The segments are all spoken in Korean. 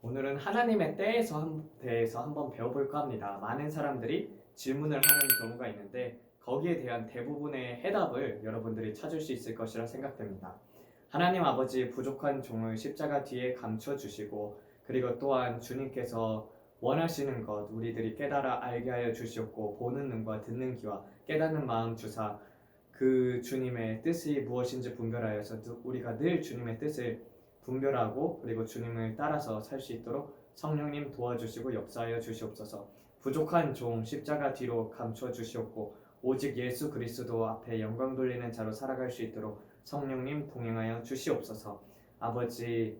오늘은 하나님의 때에서 대해서 한번 배워볼까 합니다. 많은 사람들이 질문을 하는 경우가 있는데 거기에 대한 대부분의 해답을 여러분들이 찾을 수 있을 것이라 생각됩니다. 하나님 아버지 부족한 종을 십자가 뒤에 감춰 주시고 그리고 또한 주님께서 원하시는 것 우리들이 깨달아 알게 하여 주시옵고 보는 눈과 듣는 귀와 깨닫는 마음 주사 그 주님의 뜻이 무엇인지 분별하여서 우리가 늘 주님의 뜻을 분별하고 그리고 주님을 따라서 살 수 있도록 성령님 도와주시고 역사하여 주시옵소서. 부족한 종 십자가 뒤로 감춰 주시옵고 오직 예수 그리스도 앞에 영광 돌리는 자로 살아갈 수 있도록 성령님 동행하여 주시옵소서. 아버지께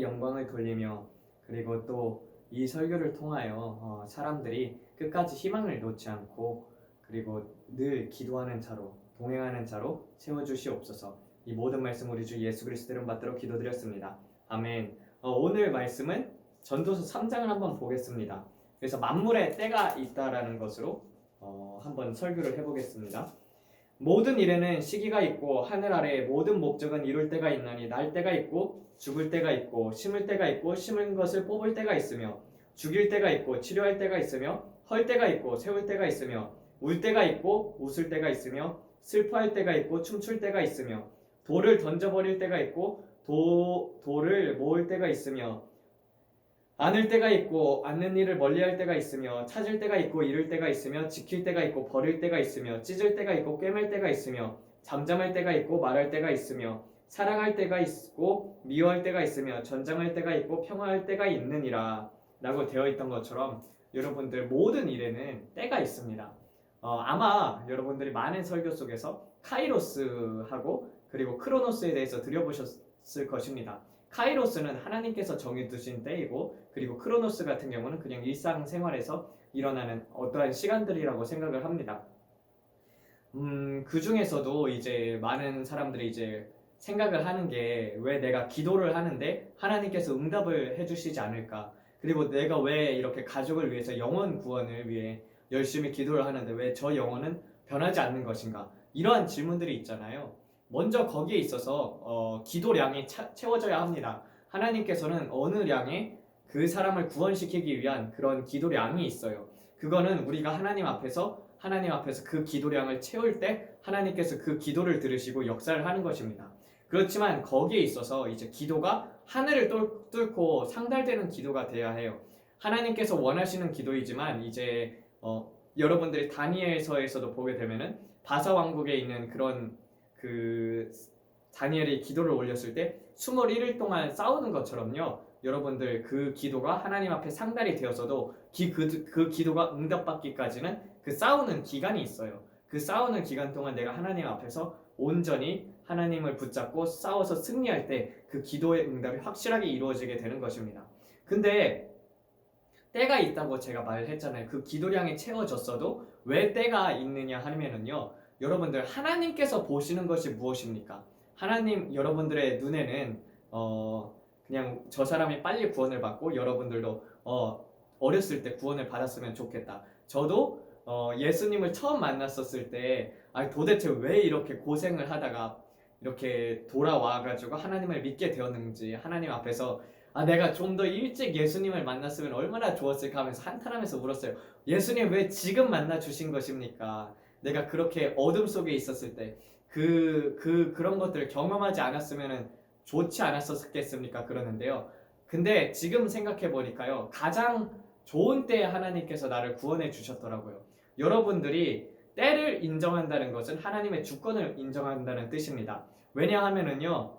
영광을 돌리며 그리고 또 이 설교를 통하여 사람들이 끝까지 희망을 놓지 않고 그리고 늘 기도하는 자로 동행하는 자로 세워주시옵소서. 이 모든 말씀 우리 주 예수 그리스도 이름 받들어 기도드렸습니다. 아멘. 오늘 말씀은 전도서 3장을 한번 보겠습니다. 그래서 만물에 때가 있다라는 것으로 한번 설교를 해보겠습니다. 모든 일에는 시기가 있고 하늘 아래의 모든 목적은 이룰 때가 있나니 날 때가 있고 죽을 때가 있고 심을 때가 있고 심은 것을 뽑을 때가 있으며 죽일 때가 있고 치료할 때가 있으며 헐 때가 있고 세울 때가 있으며 울 때가 있고 웃을 때가 있으며 슬퍼할 때가 있고 춤출 때가 있으며 돌을 던져버릴 때가 있고 돌을 모을 때가 있으며 안을 때가 있고 않는 일을 멀리할 때가 있으며 찾을 때가 있고 잃을 때가 있으며 지킬 때가 있고 버릴 때가 있으며 찢을 때가 있고 꿰맬 때가 있으며 잠잠할 때가 있고 말할 때가 있으며 사랑할 때가 있고 미워할 때가 있으며 전장할 때가 있고 평화할 때가 있느니라 라고 되어 있던 것처럼 여러분들 모든 일에는 때가 있습니다. 아마 여러분들이 많은 설교 속에서 카이로스하고 그리고 크로노스에 대해서 들여보셨을 것입니다. 카이로스는 하나님께서 정해두신 때이고 그리고 크로노스 같은 경우는 그냥 일상생활에서 일어나는 어떠한 시간들이라고 생각을 합니다. 그 중에서도 이제 많은 사람들이 이제 생각을 하는 게 왜 내가 기도를 하는데 하나님께서 응답을 해주시지 않을까? 그리고 내가 왜 이렇게 가족을 위해서 영혼 구원을 위해 열심히 기도를 하는데 왜 저 영혼은 변하지 않는 것인가? 이러한 질문들이 있잖아요. 먼저 거기에 있어서 기도량이 채워져야 합니다. 하나님께서는 어느 량에 그 사람을 구원시키기 위한 그런 기도량이 있어요. 그거는 우리가 하나님 앞에서 그 기도량을 채울 때 하나님께서 그 기도를 들으시고 역사를 하는 것입니다. 그렇지만 거기에 있어서 이제 기도가 하늘을 뚫고 상달되는 기도가 돼야 해요. 하나님께서 원하시는 기도이지만 이제 여러분들이 다니엘서에서도 보게 되면은 바사 왕국에 있는 그런 그 다니엘이 기도를 올렸을 때 21일 동안 싸우는 것처럼요. 여러분들 그 기도가 하나님 앞에 상달이 되어서도 그 기도가 응답받기까지는 그 싸우는 기간이 있어요. 그 싸우는 기간 동안 내가 하나님 앞에서 온전히 하나님을 붙잡고 싸워서 승리할 때 그 기도의 응답이 확실하게 이루어지게 되는 것입니다. 근데 때가 있다고 제가 말했잖아요. 그 기도량이 채워졌어도 왜 때가 있느냐 하면은요. 여러분들 하나님께서 보시는 것이 무엇입니까? 하나님 여러분들의 눈에는 그냥 저 사람이 빨리 구원을 받고 여러분들도 어렸을 때 구원을 받았으면 좋겠다. 저도 예수님을 처음 만났었을 때 도대체 왜 이렇게 고생을 하다가 이렇게 돌아와가지고 하나님을 믿게 되었는지 하나님 앞에서 내가 좀 더 일찍 예수님을 만났으면 얼마나 좋았을까 하면서 한탄하면서 울었어요. 예수님 왜 지금 만나 주신 것입니까? 내가 그렇게 어둠 속에 있었을 때 그런 것들을 경험하지 않았으면 좋지 않았었겠습니까? 그러는데요. 근데 지금 생각해 보니까요. 가장 좋은 때에 하나님께서 나를 구원해 주셨더라고요. 여러분들이 때를 인정한다는 것은 하나님의 주권을 인정한다는 뜻입니다. 왜냐하면은요.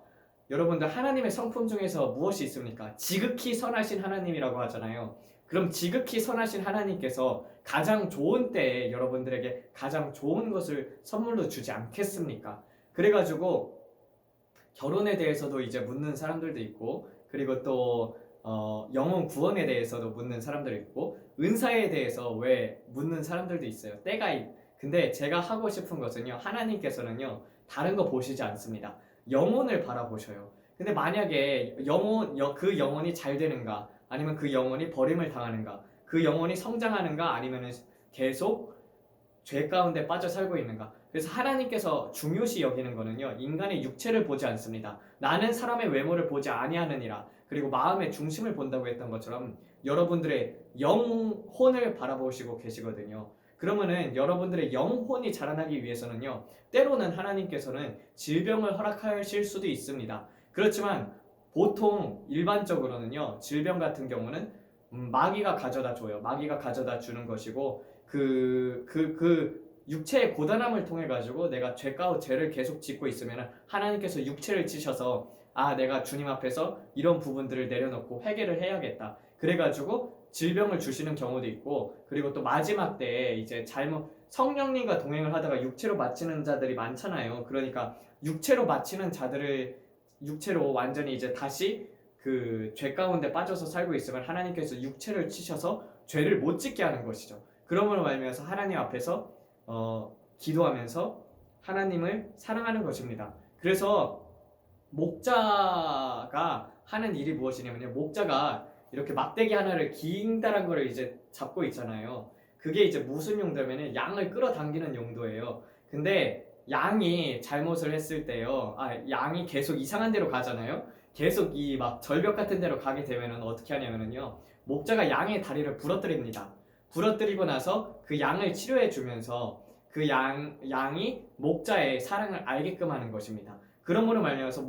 여러분들 하나님의 성품 중에서 무엇이 있습니까? 지극히 선하신 하나님이라고 하잖아요. 그럼 지극히 선하신 하나님께서 가장 좋은 때에 여러분들에게 가장 좋은 것을 선물로 주지 않겠습니까? 그래가지고 결혼에 대해서도 이제 묻는 사람들도 있고 그리고 또 영혼 구원에 대해서도 묻는 사람들이 있고 은사에 대해서 왜 묻는 사람들도 있어요. 근데 제가 하고 싶은 것은요. 하나님께서는요. 다른 거 보시지 않습니다. 영혼을 바라보셔요. 근데 만약에 그 영혼이 잘 되는가 아니면 그 영혼이 버림을 당하는가 그 영혼이 성장하는가 아니면 계속 죄 가운데 빠져 살고 있는가 그래서 하나님께서 중요시 여기는 거는요, 인간의 육체를 보지 않습니다. 나는 사람의 외모를 보지 아니하느니라. 그리고 마음의 중심을 본다고 했던 것처럼 여러분들의 영혼을 바라보시고 계시거든요. 그러면은 여러분들의 영혼이 자라나기 위해서는요, 때로는 하나님께서는 질병을 허락하실 수도 있습니다. 그렇지만 보통 일반적으로는요, 질병 같은 경우는 마귀가 가져다 줘요. 마귀가 가져다 주는 것이고, 육체의 고단함을 통해 가지고 내가 죄를 계속 짓고 있으면 하나님께서 육체를 치셔서 내가 주님 앞에서 이런 부분들을 내려놓고 회개를 해야겠다. 그래가지고 질병을 주시는 경우도 있고, 그리고 또 마지막 때에 이제 성령님과 동행을 하다가 육체로 마치는 자들이 많잖아요. 그러니까 육체로 마치는 자들을 육체로 완전히 이제 다시 그 죄 가운데 빠져서 살고 있으면 하나님께서 육체를 치셔서 죄를 못 짓게 하는 것이죠. 그러므로 말미암아서 하나님 앞에서 기도하면서 하나님을 사랑하는 것입니다. 그래서 목자가 하는 일이 무엇이냐면요, 목자가 이렇게 막대기 하나를 긴다란 거를 이제 잡고 있잖아요. 그게 이제 무슨 용도냐면은 양을 끌어당기는 용도예요. 근데 양이 잘못을 했을 때요, 양이 계속 이상한 데로 가잖아요. 계속 이 막 절벽 같은 데로 가게 되면은 어떻게 하냐면은요, 목자가 양의 다리를 부러뜨립니다. 부러뜨리고 나서 그 양을 치료해 주면서 그 양이 목자의 사랑을 알게끔 하는 것입니다. 그러므로 말미암아서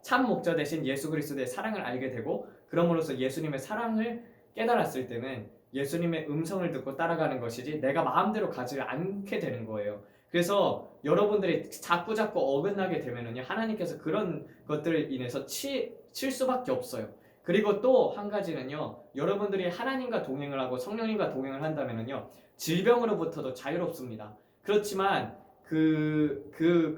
참 목자 대신 예수 그리스도의 사랑을 알게 되고, 그러므로서 예수님의 사랑을 깨달았을 때는 예수님의 음성을 듣고 따라가는 것이지 내가 마음대로 가지 않게 되는 거예요. 그래서 여러분들이 자꾸 어긋나게 되면은요, 하나님께서 그런 것들을 인해서 칠 수밖에 없어요. 그리고 또 한 가지는요, 여러분들이 하나님과 동행을 하고 성령님과 동행을 한다면은요, 질병으로부터도 자유롭습니다. 그렇지만 그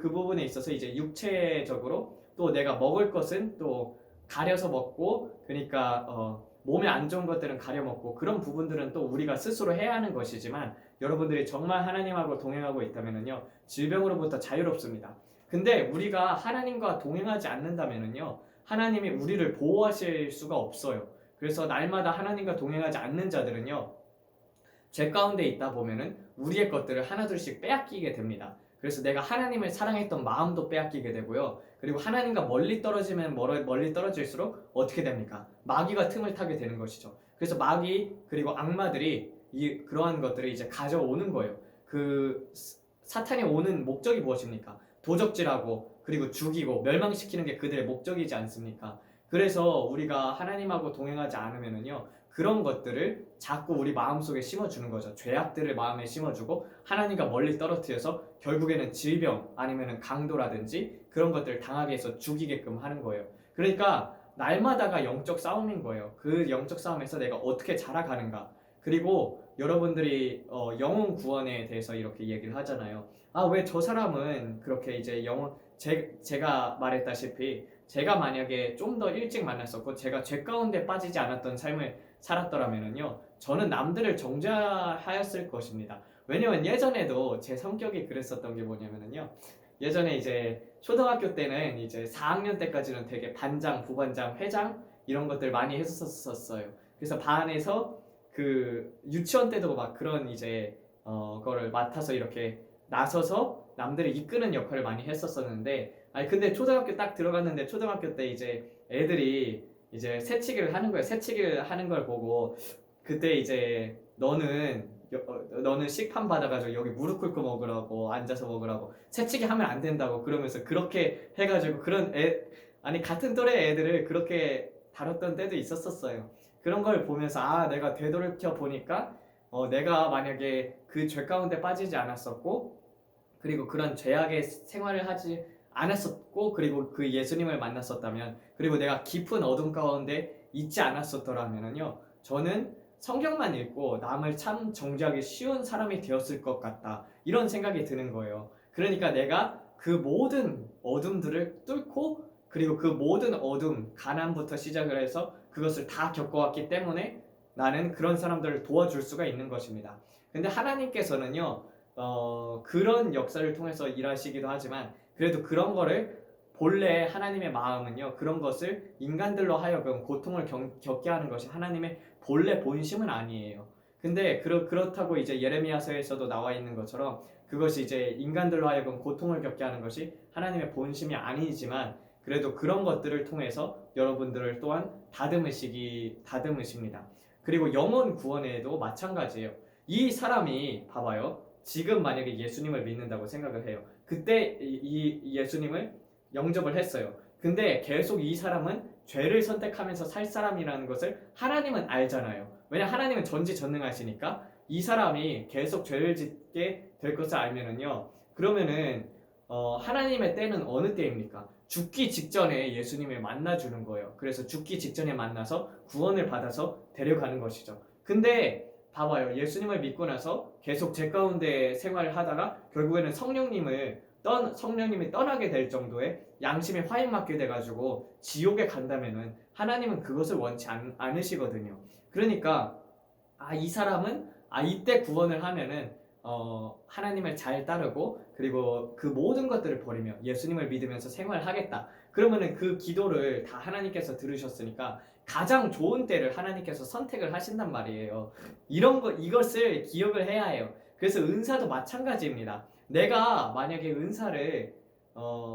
부분에 있어서 이제 육체적으로 또 내가 먹을 것은 또 가려서 먹고, 그러니까 몸에 안 좋은 것들은 가려 먹고, 그런 부분들은 또 우리가 스스로 해야 하는 것이지만, 여러분들이 정말 하나님하고 동행하고 있다면은요, 질병으로부터 자유롭습니다. 근데 우리가 하나님과 동행하지 않는다면은요, 하나님이 우리를 보호하실 수가 없어요. 그래서 날마다 하나님과 동행하지 않는 자들은요, 죄 가운데 있다 보면은 우리의 것들을 하나둘씩 빼앗기게 됩니다. 그래서 내가 하나님을 사랑했던 마음도 빼앗기게 되고요. 그리고 하나님과 멀리 떨어지면 멀리 떨어질수록 어떻게 됩니까? 마귀가 틈을 타게 되는 것이죠. 그래서 마귀 그리고 악마들이 그러한 것들을 이제 가져오는 거예요. 그 사탄이 오는 목적이 무엇입니까? 도적질하고 그리고 죽이고 멸망시키는 게 그들의 목적이지 않습니까? 그래서 우리가 하나님하고 동행하지 않으면은요, 그런 것들을 자꾸 우리 마음속에 심어주는 거죠. 죄악들을 마음에 심어주고 하나님과 멀리 떨어뜨려서 결국에는 질병 아니면 강도라든지 그런 것들을 당하게 해서 죽이게끔 하는 거예요. 그러니까 날마다가 영적 싸움인 거예요. 그 영적 싸움에서 내가 어떻게 자라가는가. 그리고 여러분들이 영혼 구원에 대해서 이렇게 얘기를 하잖아요. 왜 저 사람은 그렇게 이제 제가 말했다시피 제가 만약에 좀 더 일찍 만났었고 제가 죄 가운데 빠지지 않았던 삶을 살았더라면요, 저는 남들을 정죄하였을 것입니다. 왜냐면 예전에도 제 성격이 그랬었던 게 뭐냐면요, 예전에 이제 초등학교 때는 이제 4학년 때까지는 되게 반장, 부반장, 회장 이런 것들 많이 했었어요. 그래서 반에서 그 유치원 때도 막 그런 이제 거를 맡아서 이렇게 나서서 남들을 이끄는 역할을 많이 했었었는데, 근데 초등학교 딱 들어갔는데 초등학교 때 이제 애들이 이제 새치기를 하는 거예요. 새치기를 하는 걸 보고 그때 이제 너는 식판 받아가지고 여기 무릎 꿇고 먹으라고, 앉아서 먹으라고, 새치기 하면 안 된다고 그러면서 그렇게 해가지고 같은 또래 애들을 그렇게 다뤘던 때도 있었어요. 그런 걸 보면서 내가 되돌이켜 보니까 내가 만약에 그 죄 가운데 빠지지 않았었고, 그리고 그런 죄악의 생활을 하지 않았었고, 그리고 그 예수님을 만났었다면, 그리고 내가 깊은 어둠 가운데 있지 않았었더라면요, 저는 성경만 읽고 남을 참 정죄하기 쉬운 사람이 되었을 것 같다, 이런 생각이 드는 거예요. 그러니까 내가 그 모든 어둠들을 뚫고, 그리고 그 모든 어둠, 가난부터 시작을 해서 그것을 다 겪어왔기 때문에 나는 그런 사람들을 도와줄 수가 있는 것입니다. 근데 하나님께서는요, 그런 역사를 통해서 일하시기도 하지만, 그래도 그런 거를 본래 하나님의 마음은요, 그런 것을 인간들로 하여금 고통을 겪게 하는 것이 하나님의 본래 본심은 아니에요. 근데 그렇다고 이제 예레미야서에서도 나와 있는 것처럼 그것이 이제 인간들로 하여금 고통을 겪게 하는 것이 하나님의 본심이 아니지만 그래도 그런 것들을 통해서 여러분들을 또한 다듬으십니다. 그리고 영혼 구원에도 마찬가지예요. 이 사람이 봐봐요. 지금 만약에 예수님을 믿는다고 생각을 해요. 그때 이 예수님을 영접을 했어요. 근데 계속 이 사람은 죄를 선택하면서 살 사람이라는 것을 하나님은 알잖아요. 왜냐 하나님은 전지전능하시니까 이 사람이 계속 죄를 짓게 될 것을 알면은요. 그러면은 하나님의 때는 어느 때입니까? 죽기 직전에 예수님을 만나주는 거예요. 그래서 죽기 직전에 만나서 구원을 받아서 데려가는 것이죠. 근데 봐봐요. 예수님을 믿고 나서 계속 죄 가운데 생활을 하다가 결국에는 성령님이 떠나게 될 정도의 양심에 화인 맞게 돼가지고 지옥에 간다면은 하나님은 그것을 원치 않으시거든요. 그러니까 이 사람은 이때 구원을 하면은 하나님을 잘 따르고 그리고 그 모든 것들을 버리며 예수님을 믿으면서 생활하겠다. 그러면은 그 기도를 다 하나님께서 들으셨으니까 가장 좋은 때를 하나님께서 선택을 하신단 말이에요. 이것을 기억을 해야 해요. 그래서 은사도 마찬가지입니다. 내가 만약에 은사를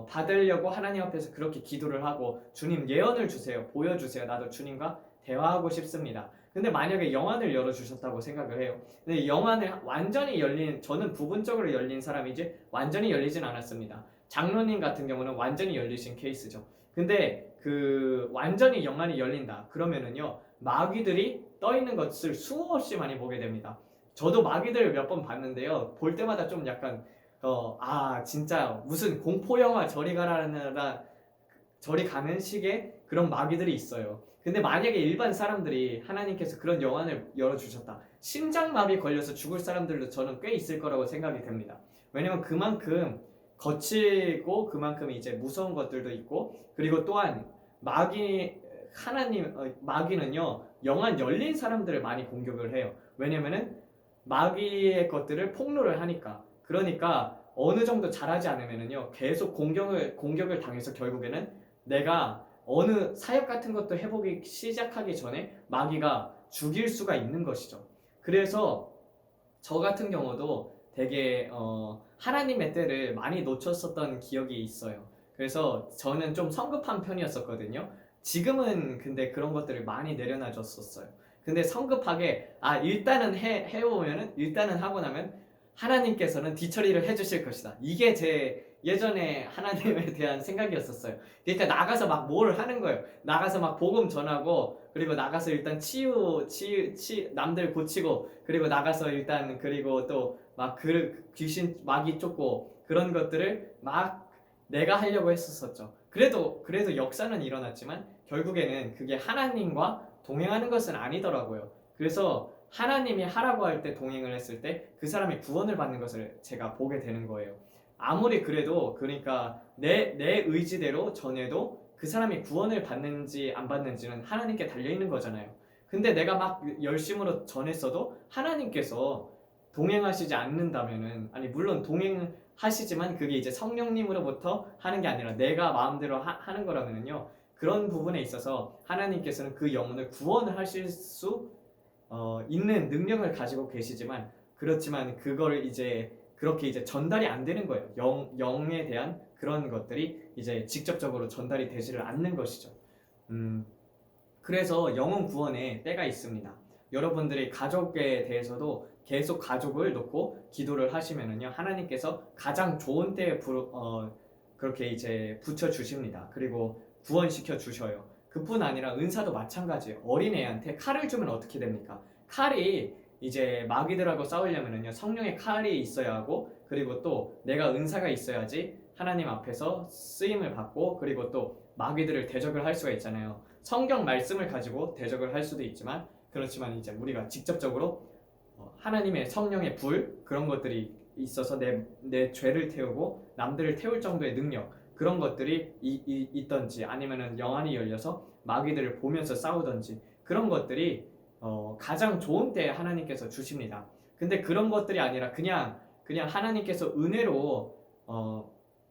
받으려고 하나님 앞에서 그렇게 기도를 하고 주님 예언을 주세요. 보여주세요. 나도 주님과 대화하고 싶습니다. 근데 만약에 영안을 열어주셨다고 생각을 해요. 근데 영안을 완전히 저는 부분적으로 열린 사람이지 완전히 열리진 않았습니다. 장로님 같은 경우는 완전히 열리신 케이스죠. 근데 그 완전히 영안이 열린다. 그러면은요 마귀들이 떠 있는 것을 수없이 많이 보게 됩니다. 저도 마귀들을 몇 번 봤는데요. 볼 때마다 좀 약간 진짜 무슨 공포 영화 저리 가는 식의 그런 마귀들이 있어요. 근데 만약에 일반 사람들이 하나님께서 그런 영안을 열어주셨다. 심장마비 걸려서 죽을 사람들도 저는 꽤 있을 거라고 생각이 됩니다. 왜냐면 그만큼 거칠고 그만큼 이제 무서운 것들도 있고 그리고 또한 마귀는요 영안 열린 사람들을 많이 공격을 해요. 왜냐면은 마귀의 것들을 폭로를 하니까. 그러니까 어느 정도 잘하지 않으면은요 계속 공격을 당해서 결국에는 내가 어느 사역 같은 것도 해보기 시작하기 전에 마귀가 죽일 수가 있는 것이죠. 그래서 저 같은 경우도 되게 하나님의 때를 많이 놓쳤었던 기억이 있어요. 그래서 저는 좀 성급한 편이었었거든요. 지금은 근데 그런 것들을 많이 내려놔줬었어요. 근데 성급하게 일단은 해오면은 일단은 하고 나면 하나님께서는 뒤처리를 해주실 것이다. 이게 제 예전에 하나님에 대한 생각이었었어요. 그러니까 나가서 막 뭘 하는 거예요. 나가서 막 복음 전하고 그리고 나가서 일단 남들 고치고 그리고 나가서 일단 그리고 또 막 귀신 마귀 쫓고 그런 것들을 막 내가 하려고 했었었죠. 그래도 역사는 일어났지만 결국에는 그게 하나님과 동행하는 것은 아니더라고요. 그래서 하나님이 하라고 할 때 동행을 했을 때 그 사람이 구원을 받는 것을 제가 보게 되는 거예요. 아무리 그래도 그러니까 내 의지대로 전해도 그 사람이 구원을 받는지 안 받는지는 하나님께 달려있는 거잖아요. 근데 내가 막 열심으로 전했어도 하나님께서 동행하시지 않는다면은 물론 동행하시지만 그게 이제 성령님으로부터 하는 게 아니라 내가 마음대로 하는 거라면요 그런 부분에 있어서 하나님께서는 그 영혼을 구원을 하실 수 있는 능력을 가지고 계시지만 그렇지만 그걸 이제 그렇게 이제 전달이 안 되는 거예요. 영에 대한 그런 것들이 이제 직접적으로 전달이 되지를 않는 것이죠. 그래서 영혼 구원에 때가 있습니다. 여러분들이 가족에 대해서도 계속 가족을 놓고 기도를 하시면은요 하나님께서 가장 좋은 때에 그렇게 이제 붙여 주십니다. 그리고 구원시켜 주셔요. 그뿐 아니라 은사도 마찬가지예요. 어린애한테 칼을 주면 어떻게 됩니까? 칼이 이제 마귀들하고 싸우려면은요 성령의 칼이 있어야 하고 그리고 또 내가 은사가 있어야지 하나님 앞에서 쓰임을 받고 그리고 또 마귀들을 대적을 할 수가 있잖아요. 성경 말씀을 가지고 대적을 할 수도 있지만 그렇지만 이제 우리가 직접적으로 하나님의 성령의 불 그런 것들이 있어서 내 죄를 태우고 남들을 태울 정도의 능력 그런 것들이 있던지 아니면은 영안이 열려서 마귀들을 보면서 싸우던지 그런 것들이 가장 좋은 때에 하나님께서 주십니다. 근데 그런 것들이 아니라 그냥 하나님께서 은혜로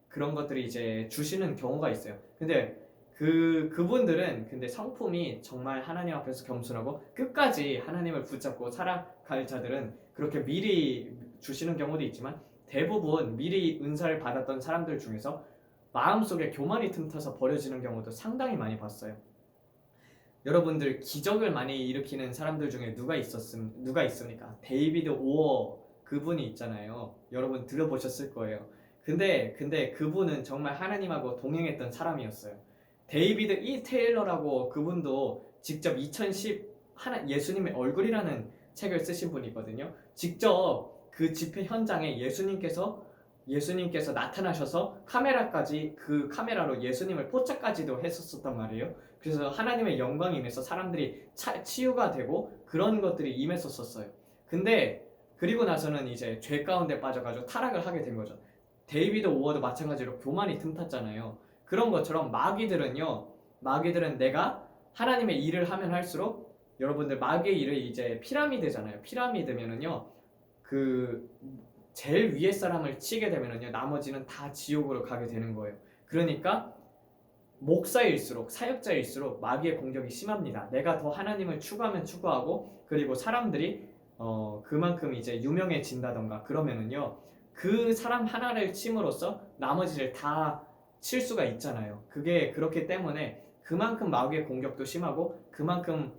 그런 것들이 이제 주시는 경우가 있어요. 근데 그분들은 근데 성품이 정말 하나님 앞에서 겸손하고 끝까지 하나님을 붙잡고 살아갈 자들은 그렇게 미리 주시는 경우도 있지만 대부분 미리 은사를 받았던 사람들 중에서 마음속에 교만이 틈타서 버려지는 경우도 상당히 많이 봤어요. 여러분들 기적을 많이 일으키는 사람들 중에 누가 있습니까? 데이비드 오어 그분이 있잖아요. 여러분 들어보셨을 거예요. 근데 그분은 정말 하나님하고 동행했던 사람이었어요. 데이비드 이 테일러라고 그분도 직접 2010 예수님의 얼굴이라는 책을 쓰신 분이거든요. 직접 그 집회 현장에 예수님께서 나타나셔서 그 카메라로 예수님을 포착까지도 했었단 말이에요. 그래서 하나님의 영광이 임해서 사람들이 치유가 되고 그런 것들이 임했었어요. 근데 그리고 나서는 이제 죄 가운데 빠져가지고 타락을 하게 된 거죠. 데이비드 오어도 마찬가지로 교만이 틈탔잖아요. 그런 것처럼 마귀들은 내가 하나님의 일을 하면 할수록 여러분들 마귀의 일을 이제 피라미드잖아요. 피라미드면은요 그 제일 위에 사람을 치게 되면은요 나머지는 다 지옥으로 가게 되는 거예요. 그러니까 목사일수록 사역자일수록 마귀의 공격이 심합니다. 내가 더 하나님을 추구하면 추구하고 그리고 사람들이 그만큼 이제 유명해진다던가 그러면은요 그 사람 하나를 침으로써 나머지를 다 칠 수가 있잖아요. 그게 그렇기 때문에 그만큼 마귀의 공격도 심하고 그만큼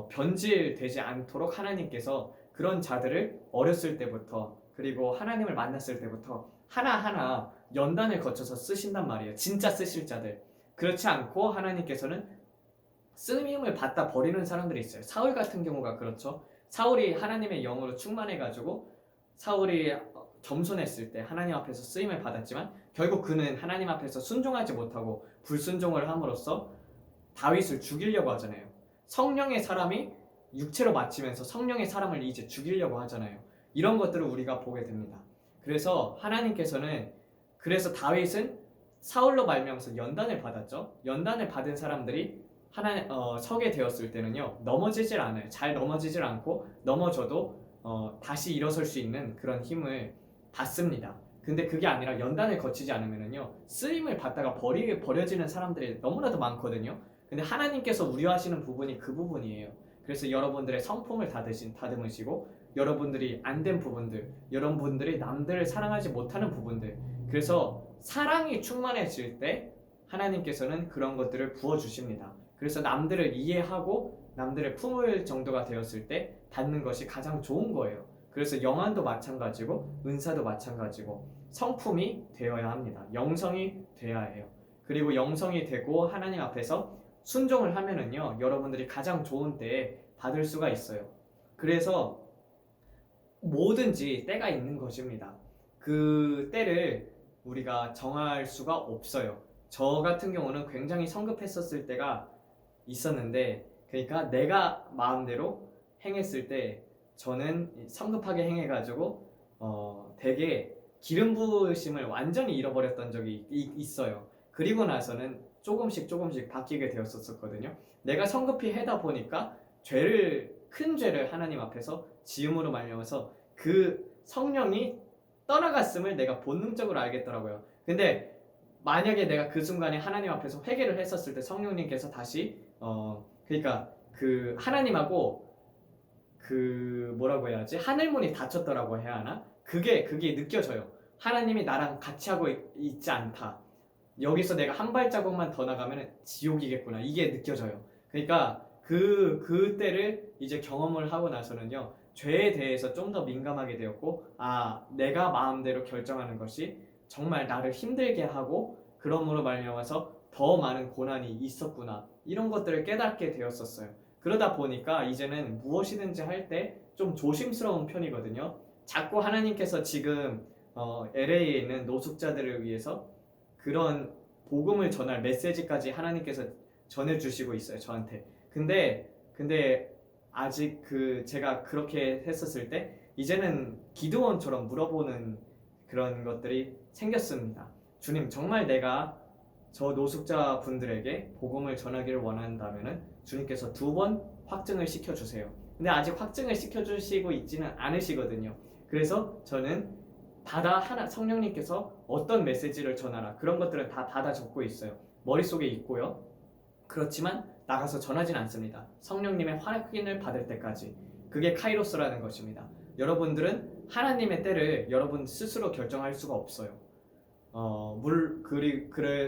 변질되지 않도록 하나님께서 그런 자들을 어렸을 때부터 그리고 하나님을 만났을 때부터 하나하나 연단을 거쳐서 쓰신단 말이에요. 진짜 쓰실 자들. 그렇지 않고 하나님께서는 쓰임을 받다 버리는 사람들이 있어요. 사울 같은 경우가 그렇죠. 사울이 하나님의 영으로 충만해가지고 사울이 겸손했을 때 하나님 앞에서 쓰임을 받았지만 결국 그는 하나님 앞에서 순종하지 못하고 불순종을 함으로써 다윗을 죽이려고 하잖아요. 성령의 사람이 육체로 맞추면서 성령의 사람을 이제 죽이려고 하잖아요. 이런 것들을 우리가 보게 됩니다. 그래서 하나님께서는 그래서 다윗은 사울로 말미암아서 연단을 받았죠. 연단을 받은 사람들이 서게 되었을 때는요 넘어지질 않아요. 잘 넘어지질 않고 넘어져도 다시 일어설 수 있는 그런 힘을 받습니다. 근데 그게 아니라 연단을 거치지 않으면은요 쓰임을 받다가 버려지는 사람들이 너무나도 많거든요. 근데 하나님께서 우려하시는 부분이 그 부분이에요. 그래서 여러분들의 성품을 다듬으시고 여러분들이 안 된 부분들, 여러분들이 남들을 사랑하지 못하는 부분들, 그래서 사랑이 충만해질 때 하나님께서는 그런 것들을 부어주십니다. 그래서 남들을 이해하고 남들을 품을 정도가 되었을 때 받는 것이 가장 좋은 거예요. 그래서 영안도 마찬가지고 은사도 마찬가지고 성품이 되어야 합니다. 영성이 돼야 해요. 그리고 영성이 되고 하나님 앞에서 순종을 하면은요 여러분들이 가장 좋은 때에 받을 수가 있어요. 그래서 뭐든지 때가 있는 것입니다. 그 때를 우리가 정할 수가 없어요. 저 같은 경우는 굉장히 성급했었을 때가 있었는데 그러니까 내가 마음대로 행했을 때 저는 성급하게 행해가지고 되게 기름 부으심을 완전히 잃어버렸던 적이 있어요. 그리고 나서는 조금씩 바뀌게 되었었거든요. 내가 성급히 하다 보니까 큰 죄를 하나님 앞에서 지음으로 말미암아서 그 성령이 떠나갔음을 내가 본능적으로 알겠더라고요. 근데 만약에 내가 그 순간에 하나님 앞에서 회개를 했었을 때 성령님께서 다시 그러니까 그 하나님하고 그 뭐라고 해야지 하늘문이 닫혔더라고 해야 하나? 그게 느껴져요. 하나님이 나랑 같이 하고 있지 않다. 여기서 내가 한 발자국만 더 나가면 지옥이겠구나. 이게 느껴져요. 그러니까 그때를 이제 경험을 하고 나서는요 죄에 대해서 좀 더 민감하게 되었고 내가 마음대로 결정하는 것이 정말 나를 힘들게 하고 그러므로 말미암아서 더 많은 고난이 있었구나 이런 것들을 깨닫게 되었었어요. 그러다 보니까 이제는 무엇이든지 할 때 좀 조심스러운 편이거든요. 자꾸 하나님께서 지금 LA에 있는 노숙자들을 위해서 그런 복음을 전할 메시지까지 하나님께서 전해주시고 있어요 저한테. 근데 아직 제가 그렇게 했었을 때 이제는 기드원처럼 물어보는 그런 것들이 생겼습니다. 주님 정말 내가 저 노숙자 분들에게 복음을 전하기를 원한다면은 주님께서 2번 확증을 시켜주세요. 근데 아직 확증을 시켜주시고 있지는 않으시거든요. 그래서 저는 성령님께서 어떤 메시지를 전하라 그런 것들은 다 받아 적고 있어요. 머릿속에 있고요. 그렇지만 나가서 전하진 않습니다. 성령님의 확인을 받을 때까지. 그게 카이로스라는 것입니다. 여러분들은 하나님의 때를 여러분 스스로 결정할 수가 없어요.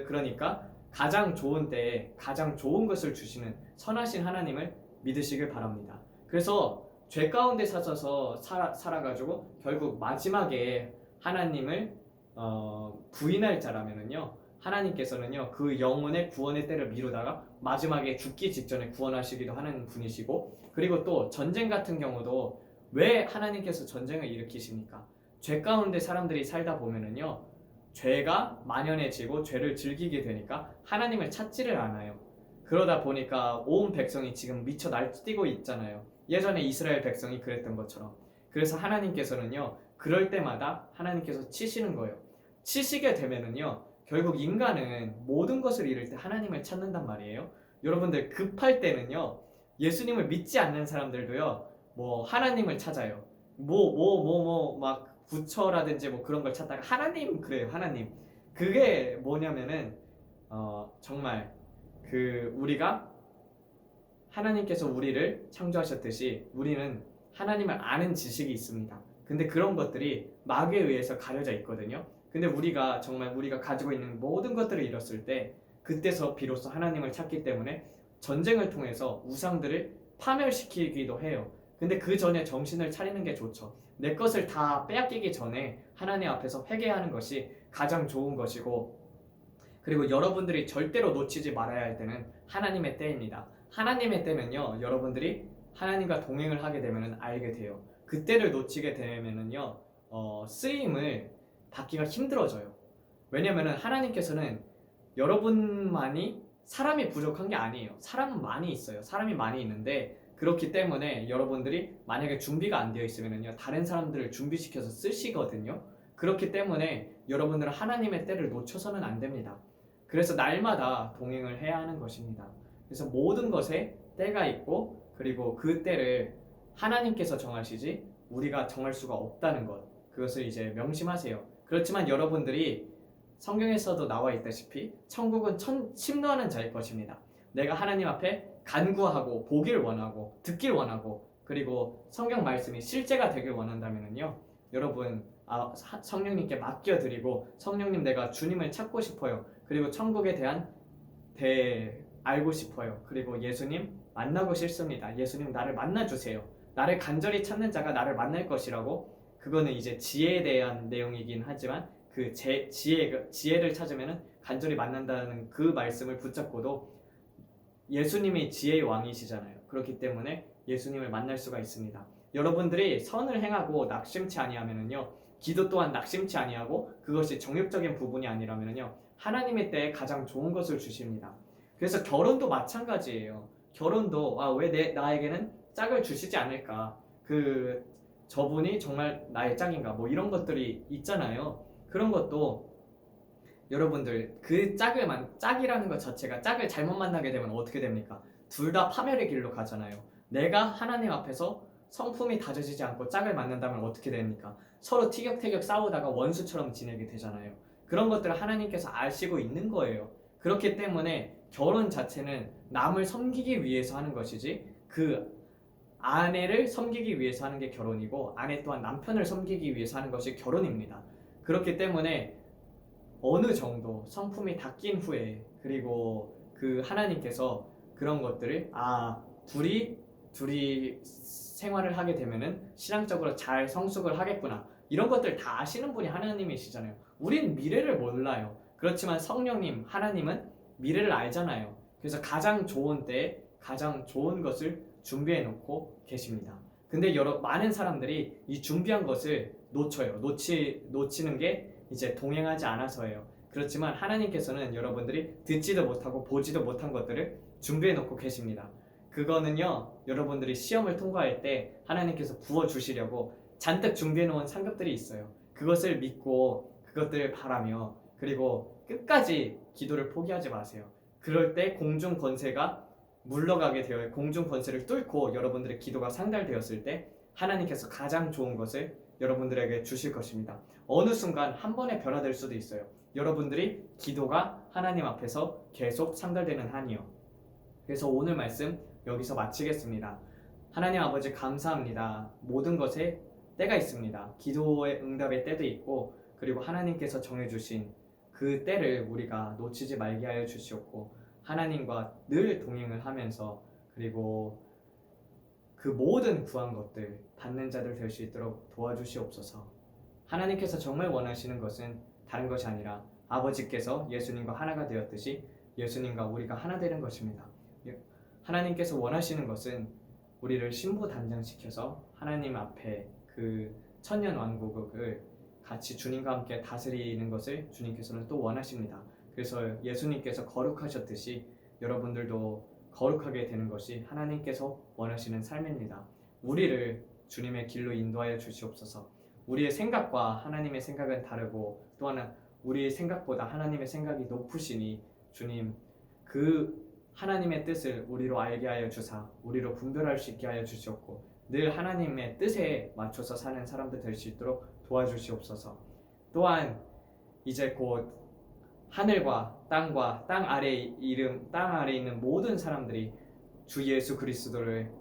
그러니까 가장 좋은 때에 가장 좋은 것을 주시는 선하신 하나님을 믿으시길 바랍니다. 그래서 죄 가운데 사셔서 살아가지고 결국 마지막에 하나님을 부인할 자라면은요, 하나님께서는요 그 영혼의 구원의 때를 미루다가 마지막에 죽기 직전에 구원하시기도 하는 분이시고, 그리고 또 전쟁 같은 경우도 왜 하나님께서 전쟁을 일으키십니까? 죄 가운데 사람들이 살다 보면은요, 죄가 만연해지고 죄를 즐기게 되니까 하나님을 찾지를 않아요. 그러다 보니까 온 백성이 지금 미쳐 날뛰고 있잖아요. 예전에 이스라엘 백성이 그랬던 것처럼. 그래서 하나님께서는요, 그럴 때마다 하나님께서 치시는 거예요. 치시게 되면은요, 결국 인간은 모든 것을 잃을 때 하나님을 찾는단 말이에요. 여러분들 급할 때는요, 예수님을 믿지 않는 사람들도요, 뭐 하나님을 찾아요. 막 부처라든지 뭐 그런 걸 찾다가 하나님, 그래요. 하나님. 그게 뭐냐면은 정말 우리가 하나님께서 우리를 창조하셨듯이 우리는 하나님을 아는 지식이 있습니다. 근데 그런 것들이 마귀에 의해서 가려져 있거든요. 근데 우리가 가지고 있는 모든 것들을 잃었을 때, 그때서 비로소 하나님을 찾기 때문에 전쟁을 통해서 우상들을 파멸시키기도 해요. 근데 그 전에 정신을 차리는 게 좋죠. 내 것을 다 빼앗기기 전에 하나님 앞에서 회개하는 것이 가장 좋은 것이고, 그리고 여러분들이 절대로 놓치지 말아야 할 때는 하나님의 때입니다. 하나님의 때는요, 여러분들이 하나님과 동행을 하게 되면 알게 돼요. 그때를 놓치게 되면은요, 쓰임을 받기가 힘들어져요. 왜냐면은 하나님께서는 여러분만이 사람이 부족한 게 아니에요. 사람은 많이 있어요. 사람이 많이 있는데, 그렇기 때문에 여러분들이 만약에 준비가 안 되어 있으면요, 다른 사람들을 준비시켜서 쓰시거든요. 그렇기 때문에 여러분들은 하나님의 때를 놓쳐서는 안 됩니다. 그래서 날마다 동행을 해야 하는 것입니다. 그래서 모든 것에 때가 있고, 그리고 그 때를 하나님께서 정하시지 우리가 정할 수가 없다는 것, 그것을 이제 명심하세요. 그렇지만 여러분들이 성경에서도 나와 있다시피 천국은 침노하는 자의 것입니다. 내가 하나님 앞에 간구하고 보길 원하고 듣길 원하고, 그리고 성경 말씀이 실제가 되길 원한다면요, 여러분 성령님께 맡겨드리고, 성령님 내가 주님을 찾고 싶어요. 그리고 천국에 대한 알고 싶어요. 그리고 예수님 만나고 싶습니다. 예수님 나를 만나주세요. 나를 간절히 찾는 자가 나를 만날 것이라고. 그거는 이제 지혜에 대한 내용이긴 하지만 그 지혜를 찾으면 간절히 만난다는 그 말씀을 붙잡고도 예수님이 지혜의 왕이시잖아요. 그렇기 때문에 예수님을 만날 수가 있습니다. 여러분들이 선을 행하고 낙심치 아니하면은요, 기도 또한 낙심치 아니하고 그것이 정욕적인 부분이 아니라면은요, 하나님의 때에 가장 좋은 것을 주십니다. 그래서 결혼도 마찬가지예요. 결혼도 왜 나에게는 짝을 주시지 않을까? 저분이 정말 나의 짝인가? 뭐 이런 것들이 있잖아요. 그런 것도 여러분들 짝이라는 것 자체가, 짝을 잘못 만나게 되면 어떻게 됩니까? 둘 다 파멸의 길로 가잖아요. 내가 하나님 앞에서 성품이 다져지지 않고 짝을 만난다면 어떻게 됩니까? 서로 티격태격 싸우다가 원수처럼 지내게 되잖아요. 그런 것들을 하나님께서 아시고 있는 거예요. 그렇기 때문에 결혼 자체는 남을 섬기기 위해서 하는 것이지, 그 아내를 섬기기 위해서 하는 게 결혼이고, 아내 또한 남편을 섬기기 위해서 하는 것이 결혼입니다. 그렇기 때문에 어느 정도 성품이 닦인 후에, 그리고 하나님께서 그런 것들을 둘이 생활을 하게 되면은 신앙적으로 잘 성숙을 하겠구나, 이런 것들 다 아시는 분이 하나님이시잖아요. 우린 미래를 몰라요. 그렇지만 성령님, 하나님은 미래를 알잖아요. 그래서 가장 좋은 때에 가장 좋은 것을 준비해 놓고 계십니다. 근데 많은 사람들이 이 준비한 것을 놓쳐요. 놓치는 게 이제 동행하지 않아서예요. 그렇지만 하나님께서는 여러분들이 듣지도 못하고 보지도 못한 것들을 준비해 놓고 계십니다. 그거는요, 여러분들이 시험을 통과할 때 하나님께서 부어주시려고 잔뜩 준비해 놓은 상급들이 있어요. 그것을 믿고 그것들을 바라며, 그리고 끝까지 기도를 포기하지 마세요. 그럴 때 공중 권세가 물러가게 되어, 공중 권세를 뚫고 여러분들의 기도가 상달되었을 때 하나님께서 가장 좋은 것을 여러분들에게 주실 것입니다. 어느 순간 한 번에 변화될 수도 있어요. 여러분들이 기도가 하나님 앞에서 계속 상달되는 한이요. 그래서 오늘 말씀 여기서 마치겠습니다. 하나님 아버지 감사합니다. 모든 것에 때가 있습니다. 기도의 응답의 때도 있고, 그리고 하나님께서 정해주신 그 때를 우리가 놓치지 말게 하여 주시옵고, 하나님과 늘 동행을 하면서, 그리고 그 모든 구한 것들 받는 자들 될 수 있도록 도와주시옵소서. 하나님께서 정말 원하시는 것은 다른 것이 아니라 아버지께서 예수님과 하나가 되었듯이 예수님과 우리가 하나 되는 것입니다. 하나님께서 원하시는 것은 우리를 신부단장시켜서 하나님 앞에 그 천년 왕국을 같이 주님과 함께 다스리는 것을 주님께서는 또 원하십니다. 그래서 예수님께서 거룩하셨듯이 여러분들도 거룩하게 되는 것이 하나님께서 원하시는 삶입니다. 우리를 주님의 길로 인도하여 주시옵소서. 우리의 생각과 하나님의 생각은 다르고, 또 하나 우리의 생각보다 하나님의 생각이 높으시니 주님 그 하나님의 뜻을 우리로 알게 하여 주사 우리로 분별할 수 있게 하여 주시옵고, 늘 하나님의 뜻에 맞춰서 사는 사람들 될 수 있도록 도와주시옵소서. 또한 이제 곧 하늘과 땅과 땅 아래 있는 모든 사람들이 주 예수 그리스도를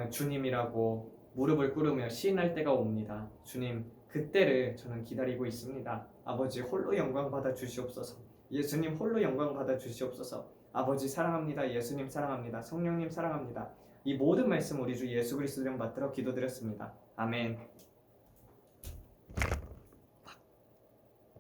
주님이라고 무릎을 꿇으며 시인할 때가 옵니다. 주님, 그때를 저는 기다리고 있습니다. 아버지 홀로 영광 받아 주시옵소서. 예수님 홀로 영광 받아 주시옵소서. 아버지 사랑합니다. 예수님 사랑합니다. 성령님 사랑합니다. 이 모든 말씀 우리 주 예수 그리스도 이름 받들어 기도드렸습니다. 아멘.